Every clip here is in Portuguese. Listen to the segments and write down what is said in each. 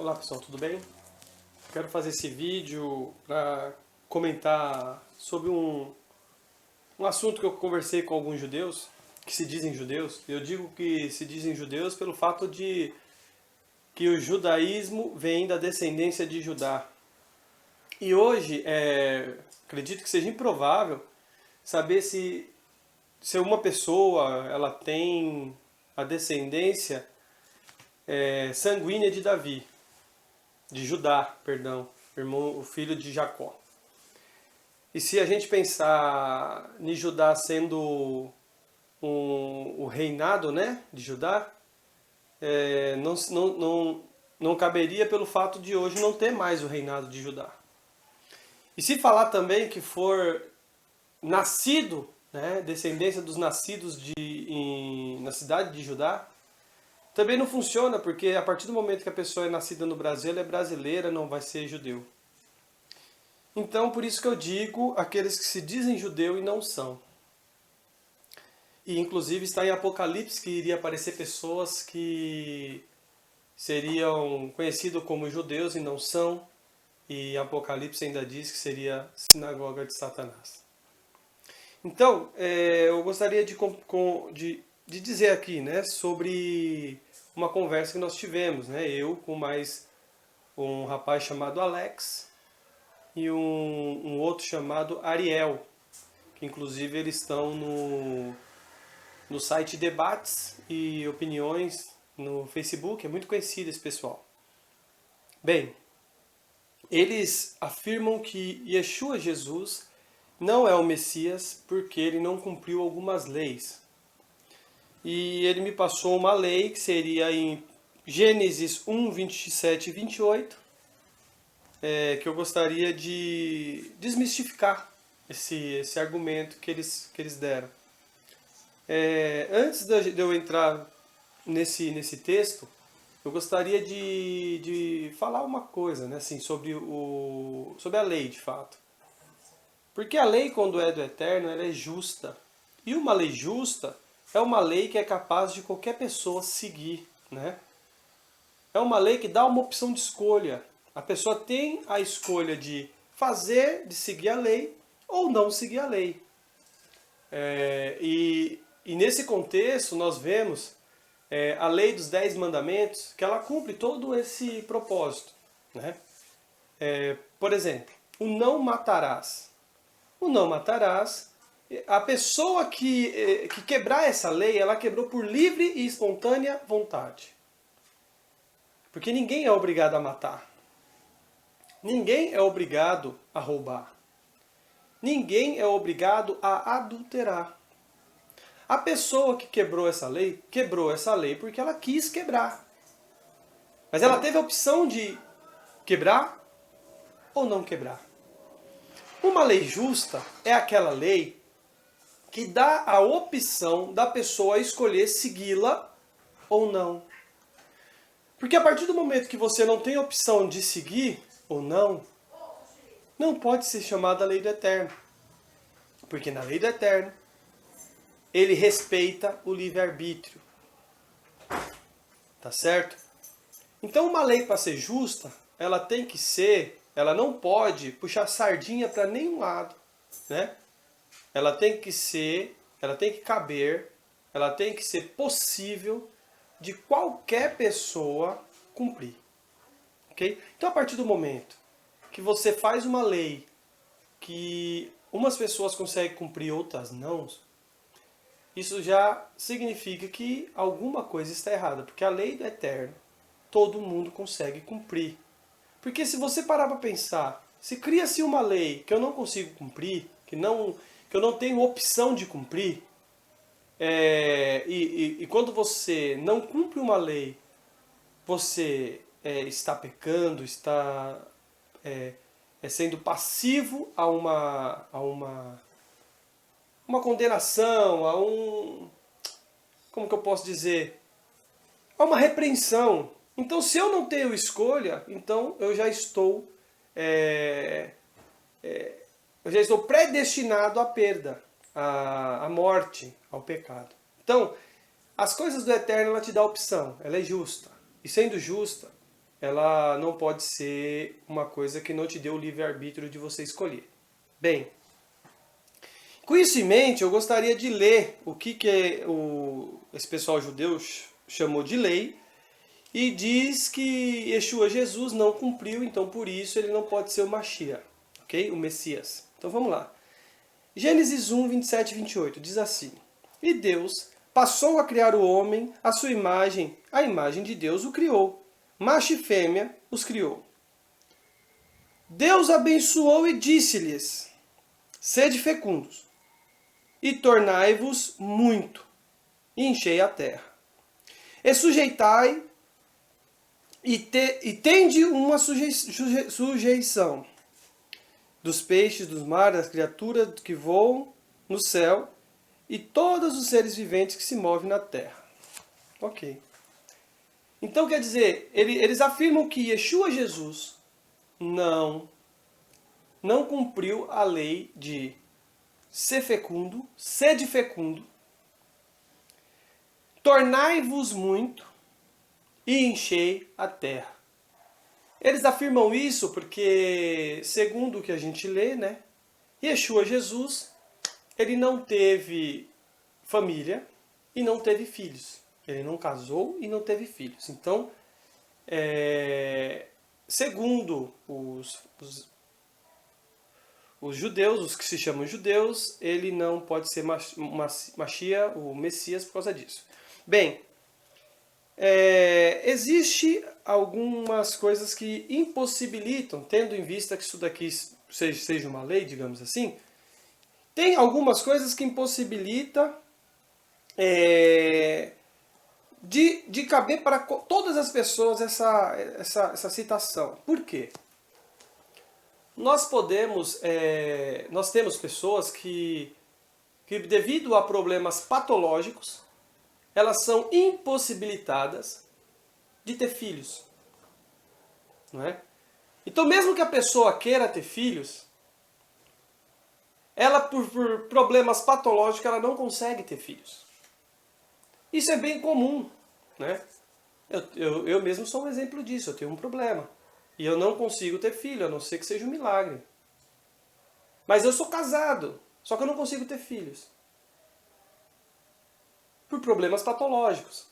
Olá pessoal, tudo bem? Quero fazer esse vídeo para comentar sobre um assunto que eu conversei com alguns judeus, que se dizem judeus. Eu digo que se dizem judeus pelo fato de que o judaísmo vem da descendência de Judá. E hoje, acredito que seja improvável saber se uma pessoa ela tem a descendência sanguínea de Davi. De Judá, perdão, o filho de Jacó. E se a gente pensar em Judá sendo o reinado, né, de Judá, não caberia pelo fato de hoje não ter mais o reinado de Judá. E se falar também que for nascido, né, descendência dos nascidos na cidade de Judá, também não funciona, porque a partir do momento que a pessoa é nascida no Brasil, ela é brasileira, não vai ser judeu. Então, por isso que eu digo aqueles que se dizem judeu e não são. E inclusive está em Apocalipse que iria aparecer pessoas que seriam conhecidos como judeus e não são. E Apocalipse ainda diz que seria sinagoga de Satanás. Então, eu gostaria de dizer aqui, né, sobre uma conversa que nós tivemos, né, eu com mais um rapaz chamado Alex e um outro chamado Ariel, que inclusive eles estão no site Debates e Opiniões no Facebook, é muito conhecido esse pessoal. Bem, eles afirmam que Yeshua Jesus não é o Messias porque ele não cumpriu algumas leis. E ele me passou uma lei que seria em Gênesis 1, 27 e 28, que eu gostaria de desmistificar esse argumento que eles deram. Antes de eu entrar nesse texto, eu gostaria de falar uma coisa, né, assim, sobre a lei, de fato. Porque a lei, quando é do Eterno, ela é justa. E uma lei justa é uma lei que é capaz de qualquer pessoa seguir, né? É uma lei que dá uma opção de escolha. A pessoa tem a escolha de seguir a lei ou não seguir a lei. E nesse contexto nós vemos a lei dos 10 mandamentos, que ela cumpre todo esse propósito, né? Por exemplo, o não matarás. O não matarás, a pessoa que quebrar essa lei, ela quebrou por livre e espontânea vontade. Porque ninguém é obrigado a matar. Ninguém é obrigado a roubar. Ninguém é obrigado a adulterar. A pessoa que quebrou essa lei porque ela quis quebrar. Mas ela teve a opção de quebrar ou não quebrar. Uma lei justa é aquela lei que dá a opção da pessoa escolher segui-la ou não. Porque a partir do momento que você não tem opção de seguir ou não, não pode ser chamada lei do Eterno. Porque na lei do Eterno, ele respeita o livre-arbítrio. Tá certo? Então uma lei para ser justa, ela não pode puxar sardinha para nenhum lado, né? Ela tem que caber, ela tem que ser possível de qualquer pessoa cumprir. Okay? Então, a partir do momento que você faz uma lei que umas pessoas conseguem cumprir, outras não, isso já significa que alguma coisa está errada, porque a lei do Eterno todo mundo consegue cumprir. Porque se você parar para pensar, se cria-se uma lei que eu não consigo cumprir, que eu não tenho opção de cumprir, e quando você não cumpre uma lei, você está pecando, está sendo passivo a uma condenação, como que eu posso dizer? A uma repreensão. Então, se eu não tenho escolha, então eu já estou predestinado à perda, à morte, ao pecado. Então, as coisas do Eterno, ela te dá opção, ela é justa. E sendo justa, ela não pode ser uma coisa que não te dê o livre-arbítrio de você escolher. Bem, com isso em mente, eu gostaria de ler o que esse pessoal judeu chamou de lei, e diz que Yeshua Jesus não cumpriu, então por isso ele não pode ser o Mashiach, ok? O Messias. Então vamos lá. Gênesis 1, 27 e 28 diz assim: E Deus passou a criar o homem, à sua imagem, a imagem de Deus o criou. Macho e fêmea os criou. Deus abençoou e disse-lhes: Sede fecundos, e tornai-vos muito, e enchei a terra. E sujeitai, e tende uma sujeição dos peixes, dos mares, das criaturas que voam no céu, e todos os seres viventes que se movem na terra. Ok. Então quer dizer, eles afirmam que Yeshua Jesus não cumpriu a lei de ser fecundo, sede fecundo, tornai-vos muito e enchei a terra. Eles afirmam isso porque, segundo o que a gente lê, né, Yeshua Jesus, ele não teve família e não teve filhos. Ele não casou e não teve filhos. Então, segundo os judeus, os que se chamam judeus, ele não pode ser Mashiach, o Messias, por causa disso. Bem, existe algumas coisas que impossibilitam, tendo em vista que isso daqui seja uma lei, digamos assim, tem algumas coisas que impossibilitam de caber para todas as pessoas essa citação. Por quê? Nós temos pessoas que devido a problemas patológicos, elas são impossibilitadas de ter filhos. Não é? Então, mesmo que a pessoa queira ter filhos, ela, por problemas patológicos, ela não consegue ter filhos. Isso é bem comum. Né? Eu mesmo sou um exemplo disso. Eu tenho um problema. E eu não consigo ter filho, a não ser que seja um milagre. Mas eu sou casado, só que eu não consigo ter filhos. Por problemas patológicos.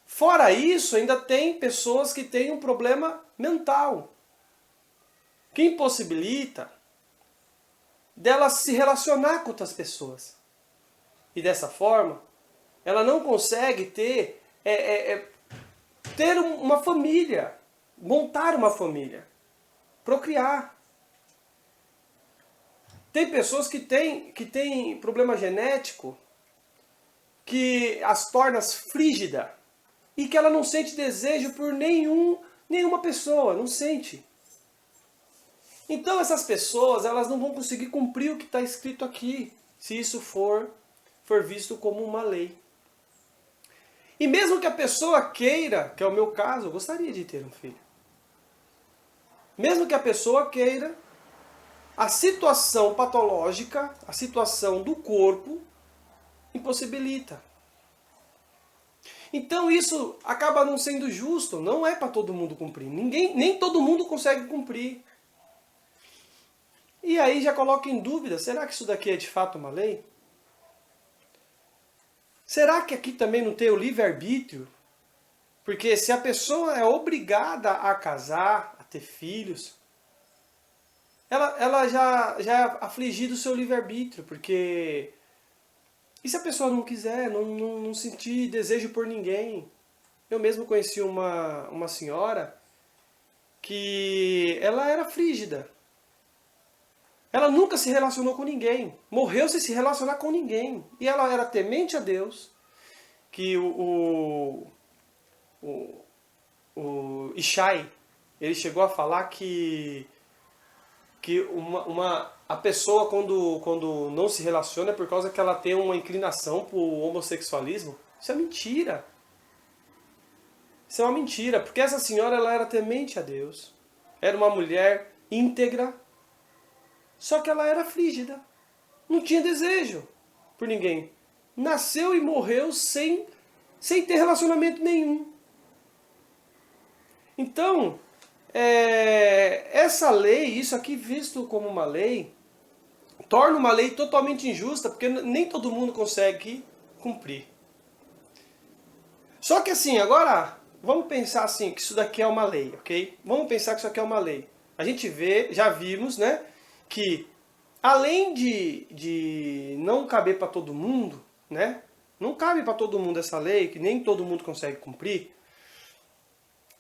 Fora isso, ainda tem pessoas que têm um problema mental, que impossibilita dela se relacionar com outras pessoas. E dessa forma, ela não consegue ter uma família, montar uma família, procriar. Tem pessoas que têm problema genético que as torna frígida e que ela não sente desejo por nenhuma pessoa, não sente. Então essas pessoas, elas não vão conseguir cumprir o que está escrito aqui, se isso for visto como uma lei. E mesmo que a pessoa queira, que é o meu caso, eu gostaria de ter um filho. Mesmo que a pessoa queira, a situação patológica, a situação do corpo, impossibilita. Então isso acaba não sendo justo, não é para todo mundo cumprir. Nem todo mundo consegue cumprir. E aí já coloca em dúvida, será que isso daqui é de fato uma lei? Será que aqui também não tem o livre-arbítrio? Porque se a pessoa é obrigada a casar, a ter filhos, ela já é afligida do seu livre-arbítrio, porque e se a pessoa não quiser, não sentir desejo por ninguém? Eu mesmo conheci uma senhora que ela era frígida. Ela nunca se relacionou com ninguém. Morreu sem se relacionar com ninguém. E ela era temente a Deus. Que o Ishai, ele chegou a falar que a pessoa quando não se relaciona é por causa que ela tem uma inclinação para o homossexualismo. Isso é mentira. Isso é uma mentira, porque essa senhora ela era temente a Deus. Era uma mulher íntegra, só que ela era frígida. Não tinha desejo por ninguém. Nasceu e morreu sem ter relacionamento nenhum. Então, essa lei, isso aqui visto como uma lei, torna uma lei totalmente injusta, porque nem todo mundo consegue cumprir. Só que assim, agora, vamos pensar assim, que isso daqui é uma lei, ok? Vamos pensar que isso aqui é uma lei. A gente vê, já vimos, né, que além de não caber para todo mundo, né, não cabe para todo mundo essa lei, que nem todo mundo consegue cumprir,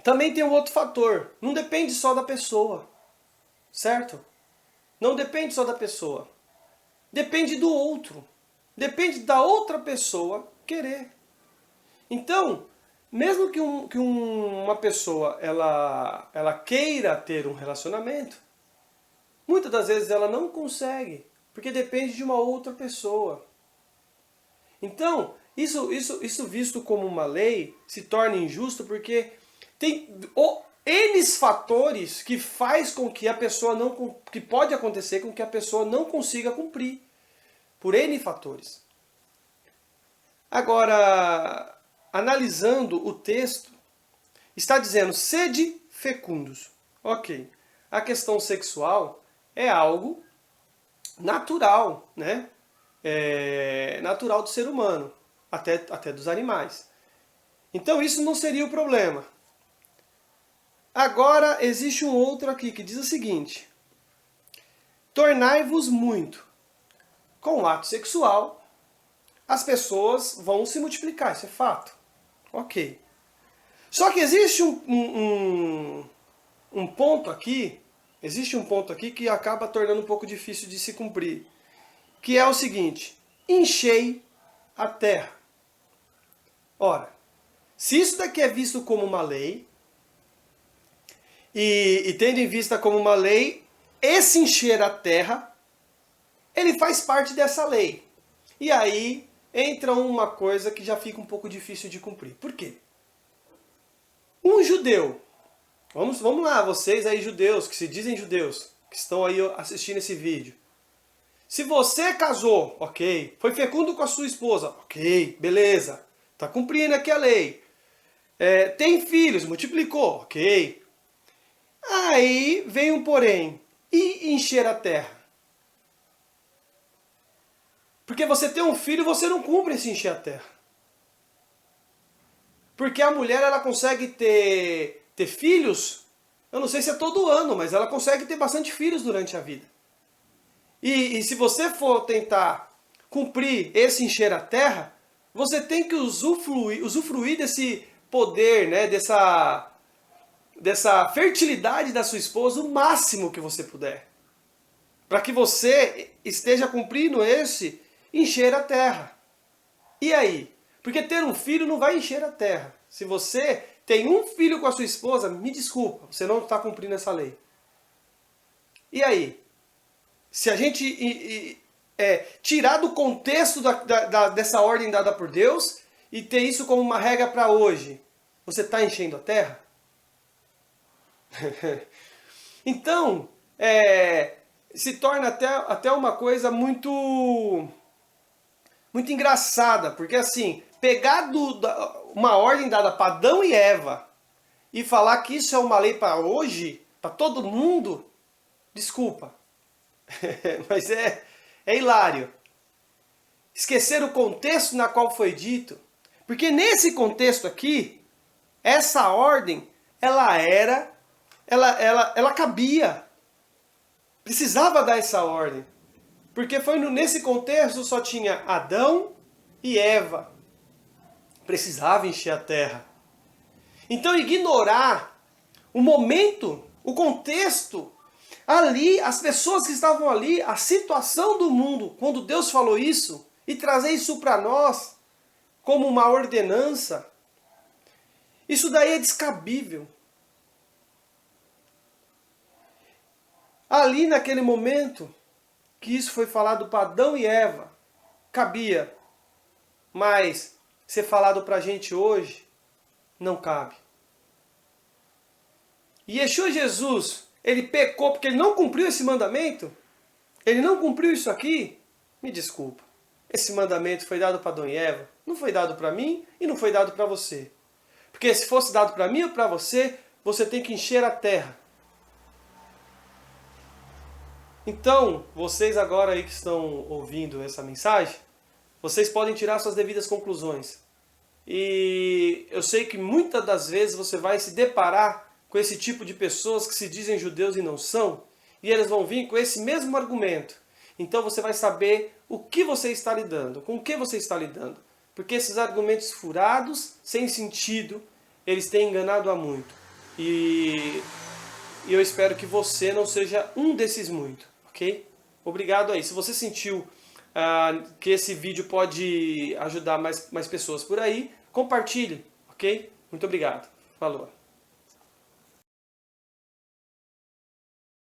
também tem um outro fator, não depende só da pessoa, certo? Não depende só da pessoa. Depende do outro. Depende da outra pessoa querer. Então, mesmo que uma pessoa ela queira ter um relacionamento, muitas das vezes ela não consegue, porque depende de uma outra pessoa. Então, isso visto como uma lei se torna injusto porque tem N fatores que faz com que a pessoa não, que pode acontecer com que a pessoa não consiga cumprir, por N fatores. Agora, analisando o texto, está dizendo, sede fecundos. Ok, a questão sexual é algo natural, né? É natural do ser humano, até dos animais. Então isso não seria o problema. Agora existe um outro aqui que diz o seguinte: tornai-vos muito. Com o ato sexual, as pessoas vão se multiplicar, isso é fato. Ok. Só que existe um ponto aqui, que acaba tornando um pouco difícil de se cumprir, que é o seguinte: enchei a terra. Ora, se isso daqui é visto como uma lei, e tendo em vista como uma lei, esse encher a terra, ele faz parte dessa lei. E aí entra uma coisa que já fica um pouco difícil de cumprir. Por quê? Um judeu, vamos lá, vocês aí judeus, que se dizem judeus, que estão aí assistindo esse vídeo. Se você casou, ok, foi fecundo com a sua esposa, ok, beleza, está cumprindo aqui a lei. Tem filhos, multiplicou, ok. Aí vem um porém, e encher a terra. Porque você tem um filho, você não cumpre esse encher a terra. Porque a mulher, ela consegue ter filhos, eu não sei se é todo ano, mas ela consegue ter bastante filhos durante a vida. E se você for tentar cumprir esse encher a terra, você tem que usufruir desse poder, né, dessa fertilidade da sua esposa o máximo que você puder. Para que você esteja cumprindo esse encher a terra. E aí? Porque ter um filho não vai encher a terra. Se você tem um filho com a sua esposa, me desculpa, você não está cumprindo essa lei. E aí? Se a gente tirar do contexto dessa ordem dada por Deus e ter isso como uma regra para hoje, você está enchendo a terra? Então, se torna até uma coisa muito engraçada, porque assim, pegar uma ordem dada para Adão e Eva e falar que isso é uma lei para hoje, para todo mundo, desculpa, mas é hilário. Esquecer o contexto na qual foi dito, porque nesse contexto aqui, essa ordem, ela cabia. Precisava dar essa ordem. Porque nesse contexto só tinha Adão e Eva. Precisava encher a terra. Então ignorar o momento, o contexto, ali, as pessoas que estavam ali, a situação do mundo, quando Deus falou isso, e trazer isso para nós como uma ordenança, isso daí é descabível. Ali naquele momento que isso foi falado para Adão e Eva, cabia. Mas ser falado para a gente hoje, não cabe. E Yeshua Jesus, ele pecou porque ele não cumpriu esse mandamento? Ele não cumpriu isso aqui? Me desculpa. Esse mandamento foi dado para Adão e Eva, não foi dado para mim e não foi dado para você. Porque se fosse dado para mim ou para você, você tem que encher a terra. Então, vocês agora aí que estão ouvindo essa mensagem, vocês podem tirar suas devidas conclusões. E eu sei que muitas das vezes você vai se deparar com esse tipo de pessoas que se dizem judeus e não são, e eles vão vir com esse mesmo argumento. Então você vai saber o que você está lidando, com o que você está lidando. Porque esses argumentos furados, sem sentido, eles têm enganado a muito. E eu espero que você não seja um desses muitos, ok? Obrigado aí. Se você sentiu que esse vídeo pode ajudar mais pessoas por aí, compartilhe, ok? Muito obrigado. Falou.